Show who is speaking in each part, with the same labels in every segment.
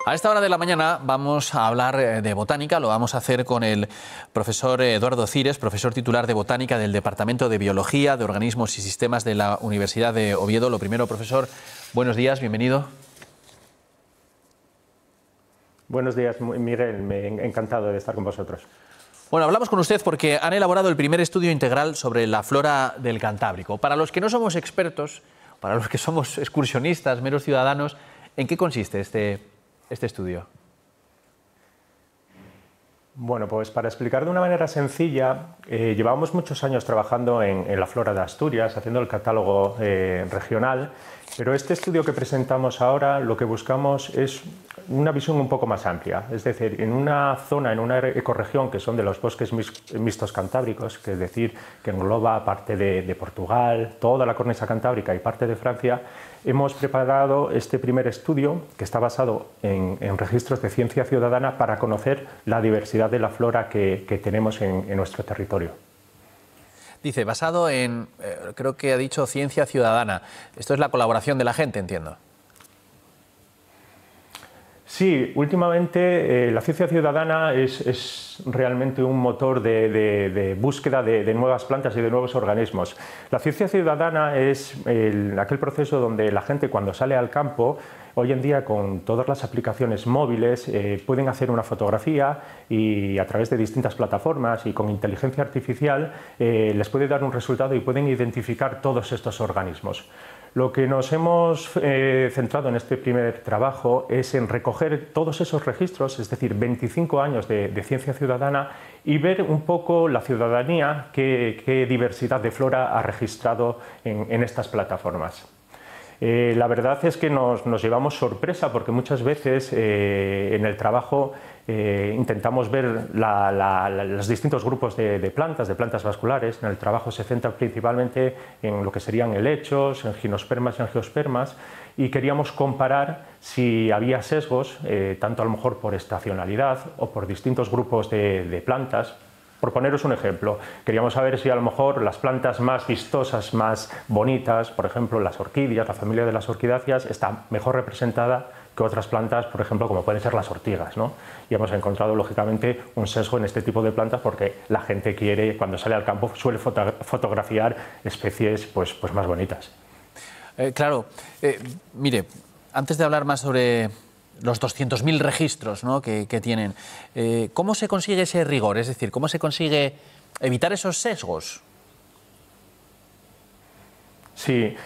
Speaker 1: A esta hora de la mañana vamos a hablar de botánica, lo vamos a hacer con el profesor Eduardo Cires, profesor titular de botánica del Departamento de Biología de Organismos y Sistemas de la Universidad de Oviedo. Lo primero, profesor, buenos días, bienvenido.
Speaker 2: Buenos días, Miguel, encantado de estar con vosotros.
Speaker 1: Bueno, hablamos con usted porque han elaborado el primer estudio integral sobre la flora del Cantábrico. Para los que no somos expertos, para los que somos excursionistas, meros ciudadanos, ¿en qué consiste este estudio?
Speaker 2: Bueno, pues para explicar de una manera sencilla, llevamos muchos años trabajando en la flora de Asturias, haciendo el catálogo regional, pero este estudio que presentamos ahora lo que buscamos es una visión un poco más amplia, es decir, en una zona, en una ecorregión que son de los bosques mixtos cantábricos, que es decir, que engloba parte de Portugal, toda la cornisa cantábrica y parte de Francia, hemos preparado este primer estudio que está basado en registros de ciencia ciudadana para conocer la diversidad de la flora que tenemos en nuestro territorio.
Speaker 1: Dice, basado en, creo que ha dicho ciencia ciudadana. Esto es la colaboración de la gente, entiendo.
Speaker 2: Sí, últimamente la ciencia ciudadana es realmente un motor de búsqueda de nuevas plantas y de nuevos organismos. La ciencia ciudadana es aquel proceso donde la gente cuando sale al campo, hoy en día con todas las aplicaciones móviles pueden hacer una fotografía y a través de distintas plataformas y con inteligencia artificial les puede dar un resultado y pueden identificar todos estos organismos. Lo que nos hemos centrado en este primer trabajo es en recoger todos esos registros, es decir, 25 años de ciencia ciudadana y ver un poco la ciudadanía qué diversidad de flora ha registrado en estas plataformas. La verdad es que nos llevamos sorpresa porque muchas veces en el trabajo intentamos ver los distintos grupos de plantas vasculares. En el trabajo se centra principalmente en lo que serían helechos, en gimnospermas y angiospermas, y queríamos comparar si había sesgos, tanto a lo mejor por estacionalidad o por distintos grupos de plantas. Por poneros un ejemplo, queríamos saber si a lo mejor las plantas más vistosas, más bonitas, por ejemplo las orquídeas, la familia de las orquidáceas, está mejor representada que otras plantas, por ejemplo, como pueden ser las ortigas, ¿no? Y hemos encontrado, lógicamente, un sesgo en este tipo de plantas porque la gente quiere, cuando sale al campo, suele fotografiar especies pues más bonitas.
Speaker 1: Claro, mire, antes de hablar más sobre los 200.000 registros, ¿no?, que tienen, ¿cómo se consigue ese rigor? Es decir, ¿cómo se consigue evitar esos sesgos?
Speaker 2: Sí,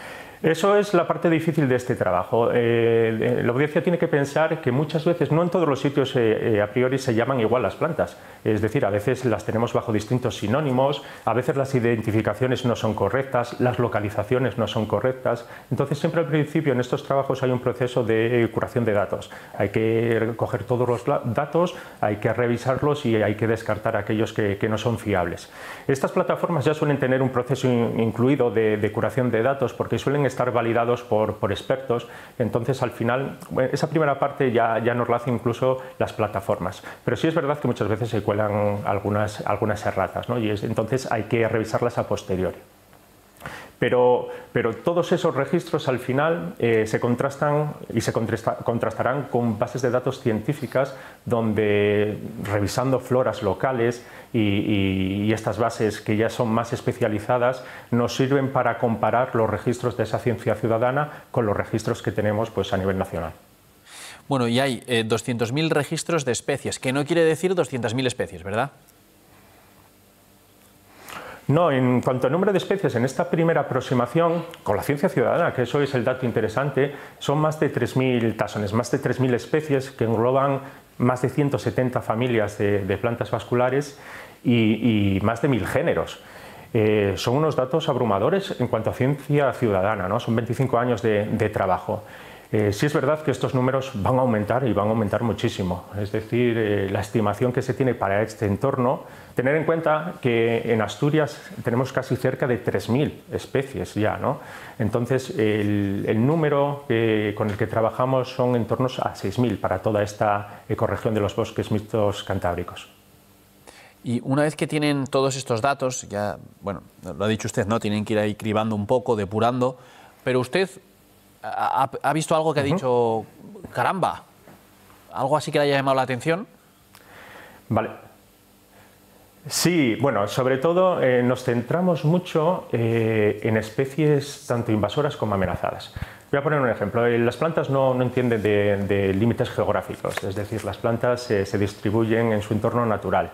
Speaker 2: eso es la parte difícil de este trabajo. La audiencia tiene que pensar que muchas veces, no en todos los sitios a priori se llaman igual las plantas. Es decir, a veces las tenemos bajo distintos sinónimos, a veces las identificaciones no son correctas, las localizaciones no son correctas. Entonces, siempre al principio en estos trabajos hay un proceso de curación de datos. Hay que coger todos los datos, hay que revisarlos y hay que descartar aquellos que no son fiables. Estas plataformas ya suelen tener un proceso incluido de curación de datos porque suelen estar validados por expertos, entonces al final esa primera parte ya nos la hacen incluso las plataformas, pero sí es verdad que muchas veces se cuelan algunas erratas, ¿no? Y entonces hay que revisarlas a posteriori. Pero todos esos registros al final se contrastan y se contrastarán con bases de datos científicas donde, revisando floras locales y estas bases que ya son más especializadas, nos sirven para comparar los registros de esa ciencia ciudadana con los registros que tenemos pues, a nivel nacional.
Speaker 1: Bueno, y hay 200.000 registros de especies, que no quiere decir 200.000 especies, ¿verdad?
Speaker 2: No, en cuanto al número de especies, en esta primera aproximación, con la ciencia ciudadana, que eso es el dato interesante, son más de 3.000 taxones, más de 3.000 especies que engloban más de 170 familias de plantas vasculares y más de 1.000 géneros. Son unos datos abrumadores en cuanto a ciencia ciudadana, ¿no? Son 25 años de trabajo. Sí es verdad que estos números van a aumentar y van a aumentar muchísimo. Es decir, la estimación que se tiene para este entorno, tener en cuenta que en Asturias tenemos casi cerca de 3.000 especies ya, ¿no? Entonces, el número con el que trabajamos son en torno a 6.000 para toda esta ecorregión de los bosques mixtos cantábricos.
Speaker 1: Y una vez que tienen todos estos datos, ya, bueno, lo ha dicho usted, ¿no? Tienen que ir ahí cribando un poco, depurando, pero usted ha visto algo que ha dicho, caramba, ¿Algo así que le haya llamado la atención?
Speaker 2: Vale. Sí, bueno, sobre todo nos centramos mucho en especies tanto invasoras como amenazadas. Voy a poner un ejemplo. Las plantas no entienden de límites geográficos, es decir, las plantas se distribuyen en su entorno natural.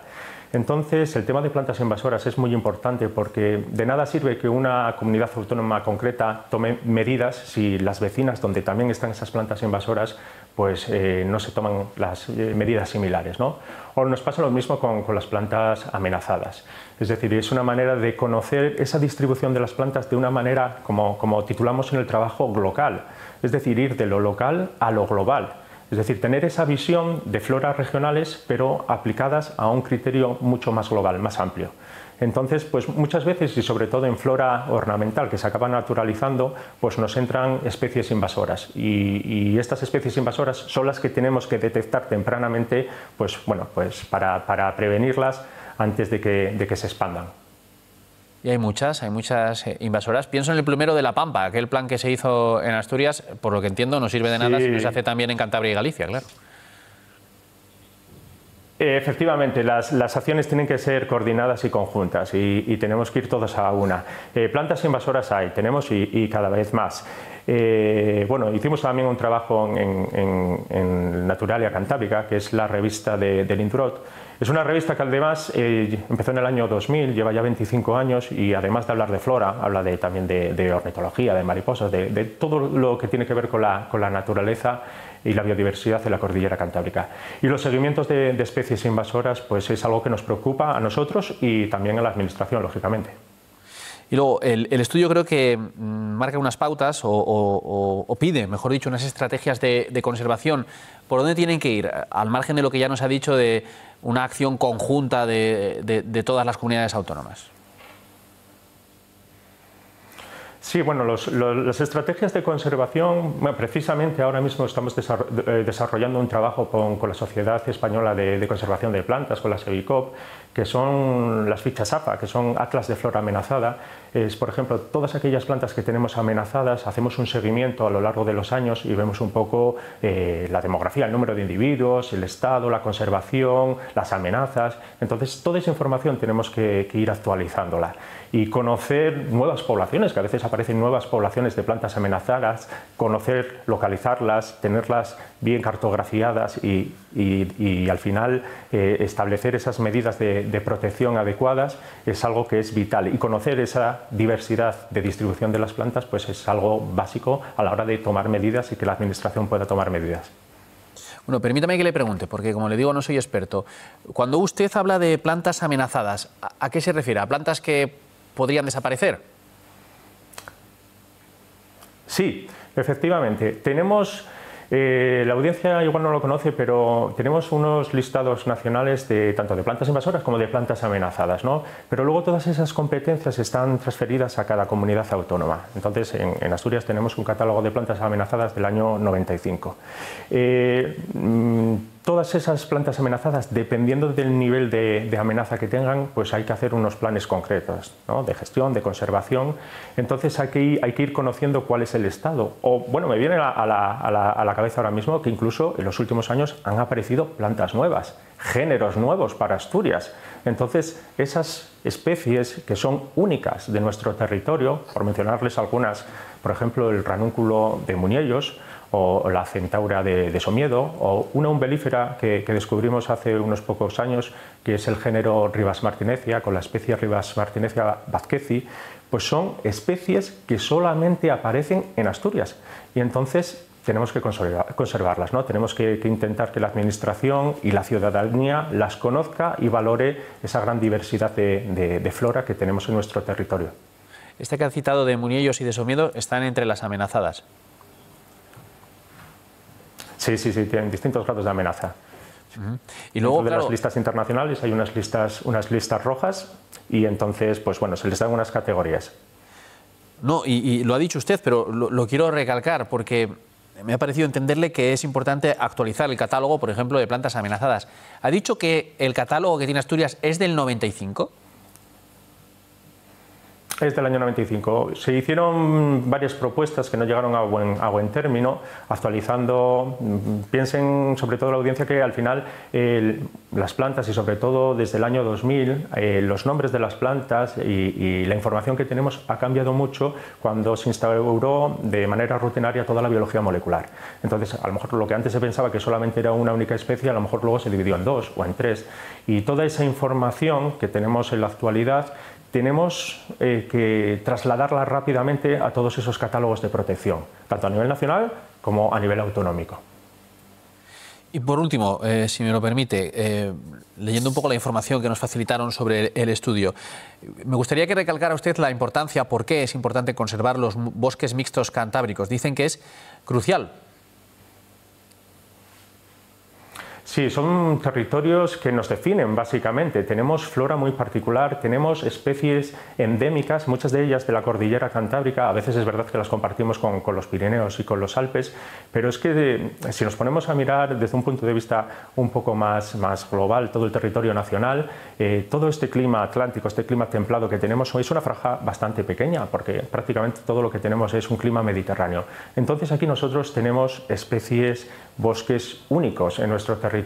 Speaker 2: Entonces, el tema de plantas invasoras es muy importante porque de nada sirve que una comunidad autónoma concreta tome medidas si las vecinas, donde también están esas plantas invasoras, pues no se toman las medidas similares, ¿no? O nos pasa lo mismo con las plantas amenazadas. Es decir, es una manera de conocer esa distribución de las plantas de una manera, como titulamos en el trabajo, local. Es decir, ir de lo local a lo global. Es decir, tener esa visión de floras regionales, pero aplicadas a un criterio mucho más global, más amplio. Entonces, pues muchas veces, y sobre todo en flora ornamental que se acaba naturalizando, pues nos entran especies invasoras. Y estas especies invasoras son las que tenemos que detectar tempranamente, pues, bueno, pues para prevenirlas antes de que se expandan.
Speaker 1: Y hay muchas invasoras. Pienso en el plumero de la Pampa, aquel plan que se hizo en Asturias, por lo que entiendo no sirve de nada si no se hace también en Cantabria y Galicia, claro.
Speaker 2: Efectivamente, las acciones tienen que ser coordinadas y conjuntas y tenemos que ir todos a una. Plantas invasoras tenemos y cada vez más. Bueno, hicimos también un trabajo en Naturalia Cantábrica, que es la revista del Indurot. Es una revista que además empezó en el año 2000, lleva ya 25 años y además de hablar de flora, habla también de ornitología, de mariposas, de todo lo que tiene que ver con la naturaleza y la biodiversidad de la cordillera cantábrica. Y los seguimientos de especies invasoras pues es algo que nos preocupa a nosotros y también a la administración, lógicamente.
Speaker 1: Y luego, el estudio creo que marca unas pautas o pide, mejor dicho, unas estrategias de conservación. ¿Por dónde tienen que ir? Al margen de lo que ya nos ha dicho de una acción conjunta de todas las comunidades autónomas.
Speaker 2: Sí, bueno, las estrategias de conservación, bueno, precisamente ahora mismo estamos desarrollando un trabajo con la Sociedad Española de Conservación de Plantas, con la SEBICOP, que son las fichas APA, que son Atlas de Flora Amenazada. Por ejemplo, todas aquellas plantas que tenemos amenazadas, hacemos un seguimiento a lo largo de los años y vemos un poco la demografía, el número de individuos, el estado, la conservación, las amenazas. Entonces, toda esa información tenemos que ir actualizándola y conocer nuevas poblaciones, que a veces aparecen nuevas poblaciones de plantas amenazadas, conocer, localizarlas, tenerlas bien cartografiadas y al final establecer esas medidas de protección adecuadas es algo que es vital, y conocer esa diversidad de distribución de las plantas pues es algo básico a la hora de tomar medidas y que la administración pueda tomar medidas.
Speaker 1: Bueno, permítame que le pregunte, porque como le digo no soy experto. Cuando usted habla de plantas amenazadas, ¿a qué se refiere? ¿A plantas que podrían desaparecer? Sí, efectivamente. Tenemos, la audiencia igual no lo conoce, pero tenemos unos listados nacionales tanto de plantas invasoras como de plantas amenazadas, ¿no? Pero luego todas esas competencias están transferidas a cada comunidad autónoma. Entonces, en Asturias tenemos un catálogo de plantas amenazadas del año 95. Todas esas plantas amenazadas, dependiendo del nivel de amenaza que tengan, pues hay que hacer unos planes concretos, ¿no? De gestión, de conservación. Entonces hay que ir conociendo cuál es el estado. O bueno, me viene a la cabeza ahora mismo que incluso en los últimos años han aparecido plantas nuevas, géneros nuevos para Asturias. Entonces esas especies que son únicas de nuestro territorio, por mencionarles algunas, por ejemplo el ranúnculo de Muniellos, o la centaura de Somiedo, o una umbelífera que descubrimos hace unos pocos años, que es el género Rivas martinezia, con la especie Rivas martinezia vazquezi, pues son especies que solamente aparecen en Asturias. Y entonces tenemos que conservarlas, ¿no? Tenemos que intentar que la administración y la ciudadanía las conozca y valore esa gran diversidad de flora que tenemos en nuestro territorio. Este que ha citado de Muniellos y de Somiedo están entre las amenazadas.
Speaker 2: Sí, tienen distintos grados de amenaza.
Speaker 1: Y luego,
Speaker 2: dentro de las listas internacionales hay unas listas rojas y entonces, pues bueno, se les dan unas categorías.
Speaker 1: No, y lo ha dicho usted, pero lo quiero recalcar porque me ha parecido entenderle que es importante actualizar el catálogo, por ejemplo, de plantas amenazadas. ¿Ha dicho que el catálogo que tiene Asturias es del 95?
Speaker 2: Es del año 95. Se hicieron varias propuestas que no llegaron a buen término, actualizando. Piensen, sobre todo la audiencia, que al final las plantas, y sobre todo desde el año 2000, los nombres de las plantas y la información que tenemos ha cambiado mucho cuando se instauró de manera rutinaria toda la biología molecular. Entonces, a lo mejor lo que antes se pensaba que solamente era una única especie, a lo mejor luego se dividió en 2 o en 3. Y toda esa información que tenemos en la actualidad tenemos que trasladarla rápidamente a todos esos catálogos de protección, tanto a nivel nacional como a nivel autonómico.
Speaker 1: Y por último, si me lo permite, leyendo un poco la información que nos facilitaron sobre el estudio, me gustaría que recalcara usted la importancia, por qué es importante conservar los bosques mixtos cantábricos. Dicen que es crucial.
Speaker 2: Sí, son territorios que nos definen básicamente. Tenemos flora muy particular, tenemos especies endémicas, muchas de ellas de la cordillera cantábrica. A veces es verdad que las compartimos con los Pirineos y con los Alpes, pero es que si nos ponemos a mirar desde un punto de vista un poco más global todo el territorio nacional, todo este clima atlántico, este clima templado que tenemos hoy es una franja bastante pequeña, porque prácticamente todo lo que tenemos es un clima mediterráneo. Entonces aquí nosotros tenemos especies, bosques únicos en nuestro territorio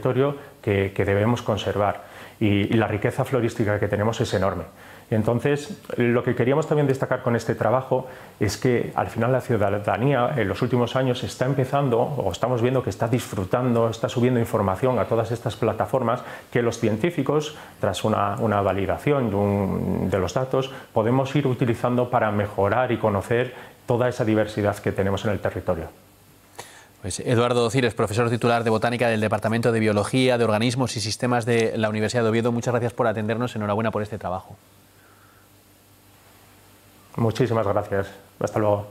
Speaker 2: que debemos conservar, y la riqueza florística que tenemos es enorme. Entonces, lo que queríamos también destacar con este trabajo es que al final la ciudadanía en los últimos años está empezando, o estamos viendo que está disfrutando, está subiendo información a todas estas plataformas que los científicos, tras una validación de los datos, podemos ir utilizando para mejorar y conocer toda esa diversidad que tenemos en el territorio.
Speaker 1: Pues Eduardo Cires, profesor titular de Botánica del Departamento de Biología de Organismos y Sistemas de la Universidad de Oviedo, muchas gracias por atendernos. Enhorabuena por este trabajo.
Speaker 2: Muchísimas gracias. Hasta luego.